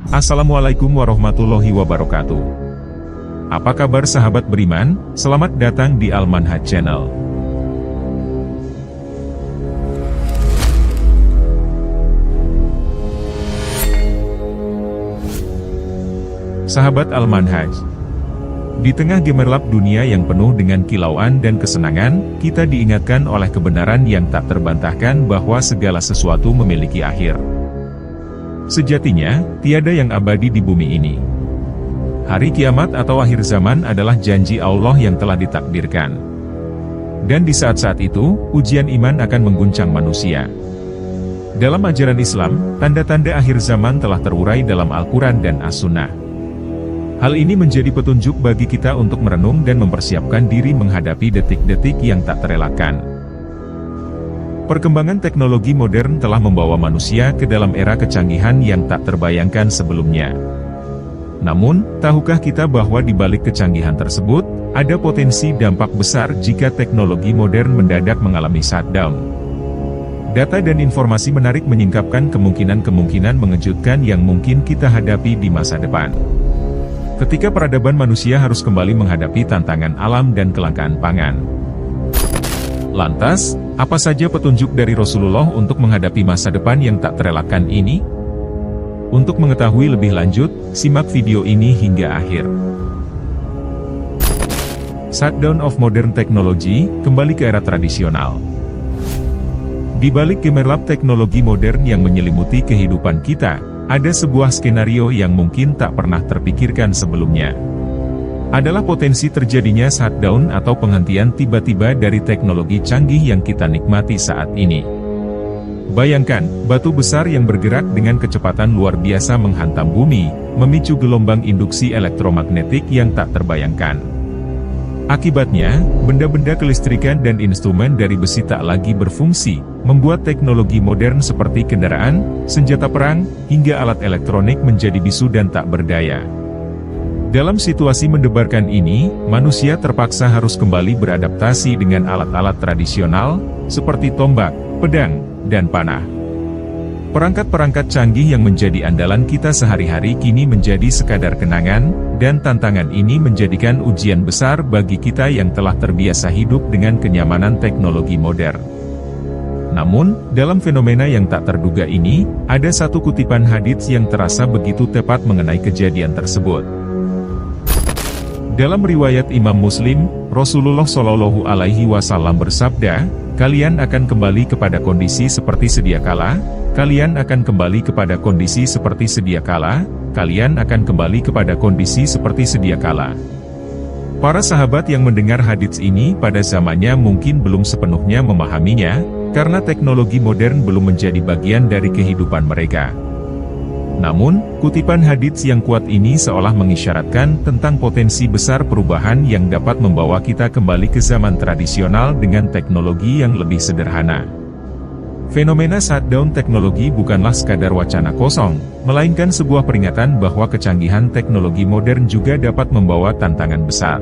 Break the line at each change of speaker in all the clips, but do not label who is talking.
Assalamualaikum warahmatullahi wabarakatuh. Apa kabar sahabat beriman? Selamat datang di Al-Manhaj Channel. Sahabat Al-Manhaj, di tengah gemerlap dunia yang penuh dengan kilauan dan kesenangan, kita diingatkan oleh kebenaran yang tak terbantahkan bahwa segala sesuatu memiliki akhir. Sejatinya, tiada yang abadi di bumi ini. Hari kiamat atau akhir zaman adalah janji Allah yang telah ditakdirkan. Dan di saat-saat itu, ujian iman akan mengguncang manusia. Dalam ajaran Islam, tanda-tanda akhir zaman telah terurai dalam Al-Quran dan As-Sunnah. Hal ini menjadi petunjuk bagi kita untuk merenung dan mempersiapkan diri menghadapi detik-detik yang tak terelakkan. Perkembangan teknologi modern telah membawa manusia ke dalam era kecanggihan yang tak terbayangkan sebelumnya. Namun, tahukah kita bahwa di balik kecanggihan tersebut, ada potensi dampak besar jika teknologi modern mendadak mengalami shutdown? Data dan informasi menarik menyingkapkan kemungkinan-kemungkinan mengejutkan yang mungkin kita hadapi di masa depan. Ketika peradaban manusia harus kembali menghadapi tantangan alam dan kelangkaan pangan. Lantas, apa saja petunjuk dari Rasulullah untuk menghadapi masa depan yang tak terelakkan ini? Untuk mengetahui lebih lanjut, simak video ini hingga akhir. Shutdown of modern technology, kembali ke era tradisional. Di balik gemerlap teknologi modern yang menyelimuti kehidupan kita, ada sebuah skenario yang mungkin tak pernah terpikirkan sebelumnya. Adalah potensi terjadinya shutdown atau penghentian tiba-tiba dari teknologi canggih yang kita nikmati saat ini. Bayangkan, batu besar yang bergerak dengan kecepatan luar biasa menghantam bumi, memicu gelombang induksi elektromagnetik yang tak terbayangkan. Akibatnya, benda-benda kelistrikan dan instrumen dari besi tak lagi berfungsi, membuat teknologi modern seperti kendaraan, senjata perang, hingga alat elektronik menjadi bisu dan tak berdaya. Dalam situasi mendebarkan ini, manusia terpaksa harus kembali beradaptasi dengan alat-alat tradisional, seperti tombak, pedang, dan panah. Perangkat-perangkat canggih yang menjadi andalan kita sehari-hari kini menjadi sekadar kenangan, dan tantangan ini menjadikan ujian besar bagi kita yang telah terbiasa hidup dengan kenyamanan teknologi modern. Namun, dalam fenomena yang tak terduga ini, ada satu kutipan hadits yang terasa begitu tepat mengenai kejadian tersebut. Dalam riwayat Imam Muslim, Rasulullah Shallallahu Alaihi Wasallam bersabda, "Kalian akan kembali kepada kondisi seperti sedia kala, kalian akan kembali kepada kondisi seperti sedia kala, kalian akan kembali kepada kondisi seperti sedia kala." Para sahabat yang mendengar hadits ini pada zamannya mungkin belum sepenuhnya memahaminya, karena teknologi modern belum menjadi bagian dari kehidupan mereka. Namun, kutipan hadits yang kuat ini seolah mengisyaratkan tentang potensi besar perubahan yang dapat membawa kita kembali ke zaman tradisional dengan teknologi yang lebih sederhana. Fenomena shutdown teknologi bukanlah sekadar wacana kosong, melainkan sebuah peringatan bahwa kecanggihan teknologi modern juga dapat membawa tantangan besar.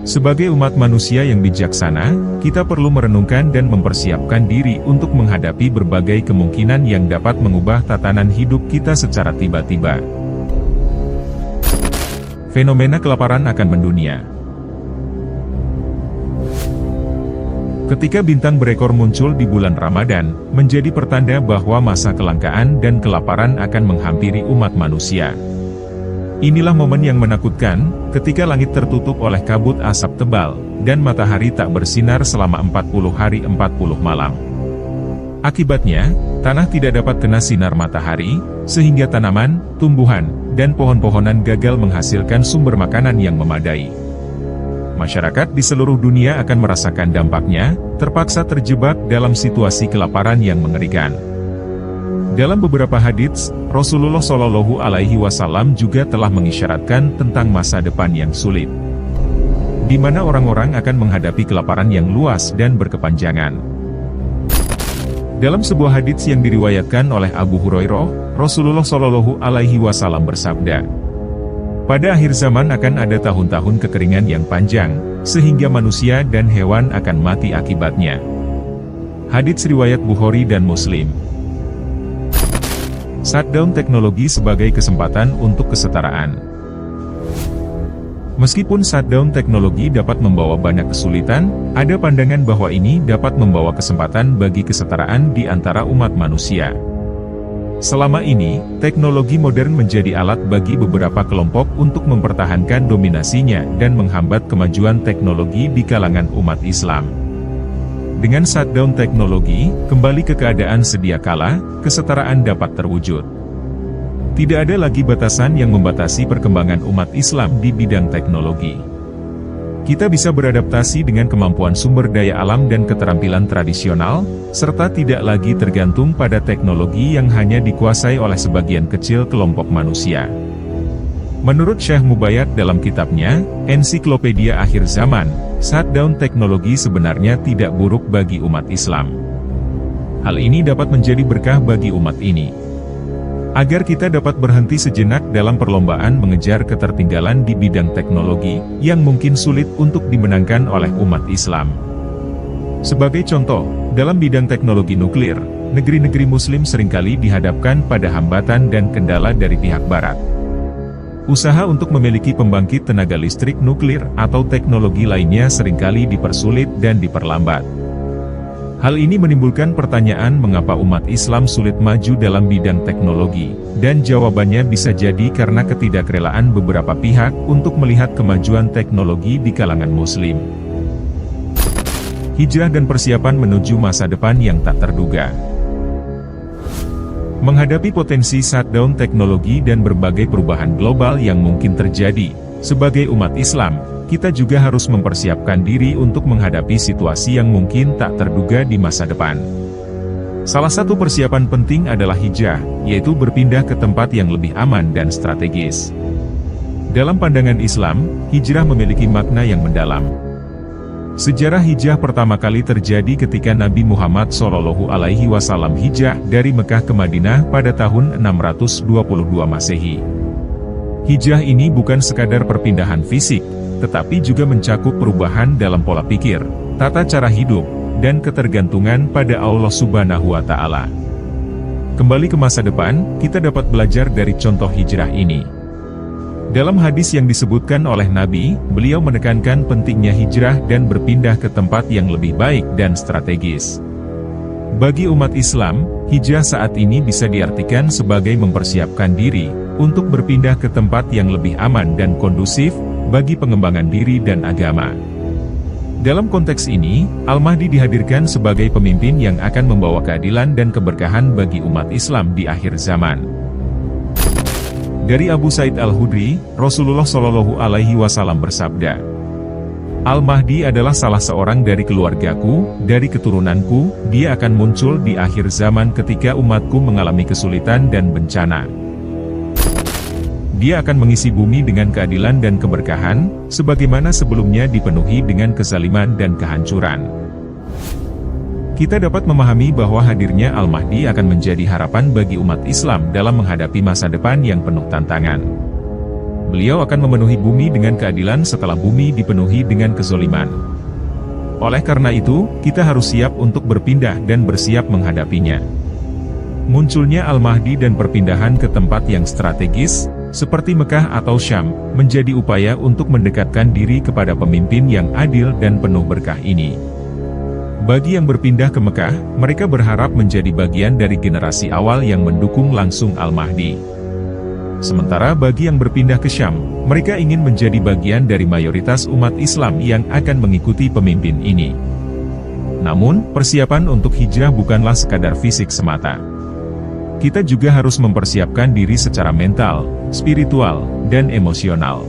Sebagai umat manusia yang bijaksana, kita perlu merenungkan dan mempersiapkan diri untuk menghadapi berbagai kemungkinan yang dapat mengubah tatanan hidup kita secara tiba-tiba. Fenomena kelaparan akan mendunia. Ketika bintang berekor muncul di bulan Ramadan, menjadi pertanda bahwa masa kelangkaan dan kelaparan akan menghampiri umat manusia. Inilah momen yang menakutkan, ketika langit tertutup oleh kabut asap tebal, dan matahari tak bersinar selama 40 hari 40 malam. Akibatnya, tanah tidak dapat kena sinar matahari, sehingga tanaman, tumbuhan, dan pohon-pohonan gagal menghasilkan sumber makanan yang memadai. Masyarakat di seluruh dunia akan merasakan dampaknya, terpaksa terjebak dalam situasi kelaparan yang mengerikan. Dalam beberapa hadits, Rasulullah Shallallahu Alaihi Wasallam juga telah mengisyaratkan tentang masa depan yang sulit, di mana orang-orang akan menghadapi kelaparan yang luas dan berkepanjangan. Dalam sebuah hadits yang diriwayatkan oleh Abu Hurairah, Rasulullah Shallallahu Alaihi Wasallam bersabda, "Pada akhir zaman akan ada tahun-tahun kekeringan yang panjang, sehingga manusia dan hewan akan mati akibatnya." Hadits riwayat Bukhari dan Muslim. Shutdown teknologi sebagai kesempatan untuk kesetaraan. Meskipun shutdown teknologi dapat membawa banyak kesulitan, ada pandangan bahwa ini dapat membawa kesempatan bagi kesetaraan di antara umat manusia. Selama ini, teknologi modern menjadi alat bagi beberapa kelompok untuk mempertahankan dominasinya dan menghambat kemajuan teknologi di kalangan umat Islam. Dengan shutdown teknologi, kembali ke keadaan sedia kala, kesetaraan dapat terwujud. Tidak ada lagi batasan yang membatasi perkembangan umat Islam di bidang teknologi. Kita bisa beradaptasi dengan kemampuan sumber daya alam dan keterampilan tradisional, serta tidak lagi tergantung pada teknologi yang hanya dikuasai oleh sebagian kecil kelompok manusia. Menurut Syekh Mubayyad dalam kitabnya, Ensiklopedia Akhir Zaman, shutdown teknologi sebenarnya tidak buruk bagi umat Islam. Hal ini dapat menjadi berkah bagi umat ini. Agar kita dapat berhenti sejenak dalam perlombaan mengejar ketertinggalan di bidang teknologi, yang mungkin sulit untuk dimenangkan oleh umat Islam. Sebagai contoh, dalam bidang teknologi nuklir, negeri-negeri Muslim seringkali dihadapkan pada hambatan dan kendala dari pihak Barat. Usaha untuk memiliki pembangkit tenaga listrik nuklir atau teknologi lainnya seringkali dipersulit dan diperlambat. Hal ini menimbulkan pertanyaan mengapa umat Islam sulit maju dalam bidang teknologi, dan jawabannya bisa jadi karena ketidakrelaan beberapa pihak untuk melihat kemajuan teknologi di kalangan Muslim. Hijrah dan persiapan menuju masa depan yang tak terduga. Menghadapi potensi shutdown teknologi dan berbagai perubahan global yang mungkin terjadi, sebagai umat Islam, kita juga harus mempersiapkan diri untuk menghadapi situasi yang mungkin tak terduga di masa depan. Salah satu persiapan penting adalah hijrah, yaitu berpindah ke tempat yang lebih aman dan strategis. Dalam pandangan Islam, hijrah memiliki makna yang mendalam. Sejarah hijrah pertama kali terjadi ketika Nabi Muhammad SAW hijrah dari Mekah ke Madinah pada tahun 622 Masehi. Hijrah ini bukan sekadar perpindahan fisik, tetapi juga mencakup perubahan dalam pola pikir, tata cara hidup, dan ketergantungan pada Allah Subhanahu wa Ta'ala. Kembali ke masa depan, kita dapat belajar dari contoh hijrah ini. Dalam hadis yang disebutkan oleh Nabi, beliau menekankan pentingnya hijrah dan berpindah ke tempat yang lebih baik dan strategis. Bagi umat Islam, hijrah saat ini bisa diartikan sebagai mempersiapkan diri untuk berpindah ke tempat yang lebih aman dan kondusif bagi pengembangan diri dan agama. Dalam konteks ini, Al-Mahdi dihadirkan sebagai pemimpin yang akan membawa keadilan dan keberkahan bagi umat Islam di akhir zaman. Dari Abu Sa'id Al-Khudri, Rasulullah SAW bersabda, Al-Mahdi adalah salah seorang dari keluargaku, dari keturunanku, dia akan muncul di akhir zaman ketika umatku mengalami kesulitan dan bencana. Dia akan mengisi bumi dengan keadilan dan keberkahan, sebagaimana sebelumnya dipenuhi dengan kezaliman dan kehancuran. Kita dapat memahami bahwa hadirnya Al-Mahdi akan menjadi harapan bagi umat Islam dalam menghadapi masa depan yang penuh tantangan. Beliau akan memenuhi bumi dengan keadilan setelah bumi dipenuhi dengan kezaliman. Oleh karena itu, kita harus siap untuk berpindah dan bersiap menghadapinya. Munculnya Al-Mahdi dan perpindahan ke tempat yang strategis, seperti Mekah atau Syam, menjadi upaya untuk mendekatkan diri kepada pemimpin yang adil dan penuh berkah ini. Bagi yang berpindah ke Mekah, mereka berharap menjadi bagian dari generasi awal yang mendukung langsung Al-Mahdi. Sementara bagi yang berpindah ke Syam, mereka ingin menjadi bagian dari mayoritas umat Islam yang akan mengikuti pemimpin ini. Namun, persiapan untuk hijrah bukanlah sekadar fisik semata. Kita juga harus mempersiapkan diri secara mental, spiritual, dan emosional.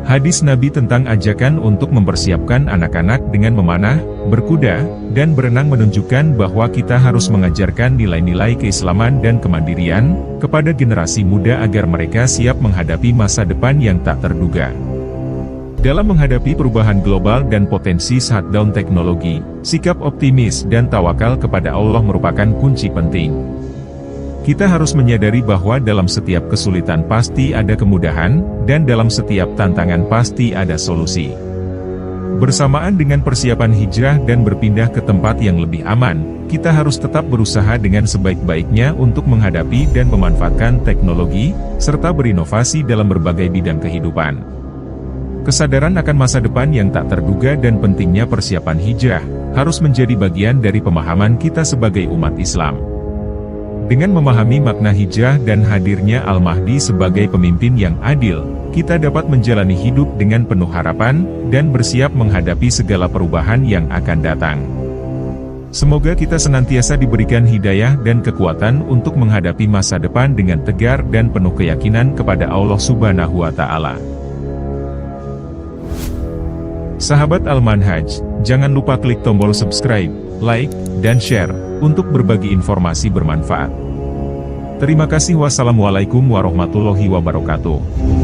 Hadis Nabi tentang ajakan untuk mempersiapkan anak-anak dengan memanah, berkuda, dan berenang menunjukkan bahwa kita harus mengajarkan nilai-nilai keislaman dan kemandirian kepada generasi muda agar mereka siap menghadapi masa depan yang tak terduga. Dalam menghadapi perubahan global dan potensi shutdown teknologi, sikap optimis dan tawakal kepada Allah merupakan kunci penting. Kita harus menyadari bahwa dalam setiap kesulitan pasti ada kemudahan, dan dalam setiap tantangan pasti ada solusi. Bersamaan dengan persiapan hijrah dan berpindah ke tempat yang lebih aman, kita harus tetap berusaha dengan sebaik-baiknya untuk menghadapi dan memanfaatkan teknologi, serta berinovasi dalam berbagai bidang kehidupan. Kesadaran akan masa depan yang tak terduga dan pentingnya persiapan hijrah, harus menjadi bagian dari pemahaman kita sebagai umat Islam. Dengan memahami makna hijrah dan hadirnya Al-Mahdi sebagai pemimpin yang adil, kita dapat menjalani hidup dengan penuh harapan, dan bersiap menghadapi segala perubahan yang akan datang. Semoga kita senantiasa diberikan hidayah dan kekuatan untuk menghadapi masa depan dengan tegar dan penuh keyakinan kepada Allah Subhanahu wa Ta'ala. Sahabat Al-Manhaj, jangan lupa klik tombol subscribe, like, dan share, untuk berbagi informasi bermanfaat. Terima kasih. Wassalamualaikum warahmatullahi wabarakatuh.